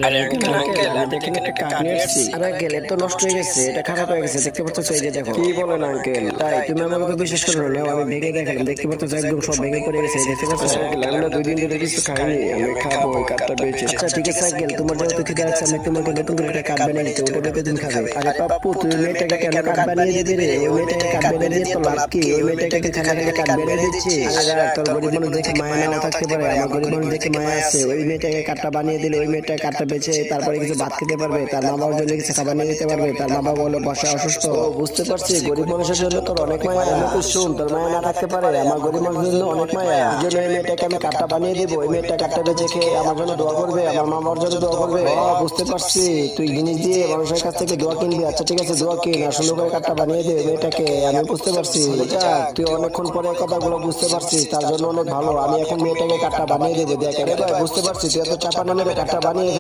আরে uncle uncle আমি দেখেন একটা কার্ড নিয়ে এসেছি। আরে আঙ্কেল এটা তো নষ্ট হয়ে গেছে, এটা খারাপ হয়ে গেছে, দেখতে পাচ্ছ এই যে দেখো। কি বলেন আঙ্কেল? তাই তুমি আমার কথা বিশ্বাস করো না, আমি ভেঙে দেখালাম, দেখতে পাচ্ছ একদম সব ভেঙে পড়ে গেছে, দেখতে পাচ্ছ। আঙ্কেল আমি না 2 দিন ধরে কিছু খাইনি, আমি খাবো ওই কার্ডটা বেচে। আচ্ছা ঠিক আছে আঙ্কেল, তোমার যেহেতু খিদে আছে আমি তোমাকে নতুন করে একটা কার্ড বানিয়ে দিচ্ছি, ওটা বেঁচে তুমি খাবে। আরে পাপ্পু তুমি মেয়েটাকে কেন কার্ড বানিয়ে দিবি রে? ওই মেয়েটাকে কার্ড বানিয়ে দিয়ে তো লাভ কি? ওই মেয়েটাকে তুই খালি খালি কার্ড বানিয়ে দিচ্ছি। আরে তোর গরিব মানুষ দেখে মায়া নাও থাকতে পারে, আমার গরিব মানুষ দেখে মায়া আছে। ওই মেয়েটাকে কার্ডটা বানিয়ে দিলে ওই মেয়েটা কার্ডটা বেচে তারপরে কিছু ভাত খেতে পারবে, তার মা বাবার জন্য কিছু খাবার নিয়ে যেতে পারবে। তার মা বাবা বলে বসে অসুস্থ। বুঝতে পারছি গরিব মানুষের জন্য তোর অনেক মায়া। তুই শোন, তোর মায়া না থাকতে পারে, আমার গরিব মানুষের জন্য অনেক মায়া। এই জন্য এই মেয়েটাকে আমি কার্ডটা বানিয়ে দেবো, ওই মেয়েটা কার্ডটা বেচে খেয়ে আমার জন্য দোয়া করবে, আমার মা বাবার জন্য দোয়া করবে। বুঝতে পারছি, তুই জিনিস দিয়ে মানুষের কাছ থেকে দোয়া কিনবি। আচ্ছা ঠিক আছে, দোয়া কিন আর সুন্দর করে কার্ডটা বানিয়ে দে মেয়েটাকে। আমি বুঝতে পারছি তুই অনেকক্ষণ পরে কথাগুলো বুঝতে পারছিস, তার জন্য অনেক ভালো। আমি এখন মেয়েটাকে কার্ডটা বানিয়ে দেবো। দেখ, আরে ভাই বুঝতে পারছি তুই এত চাপা না মেরে কার্ডটা বানিয়ে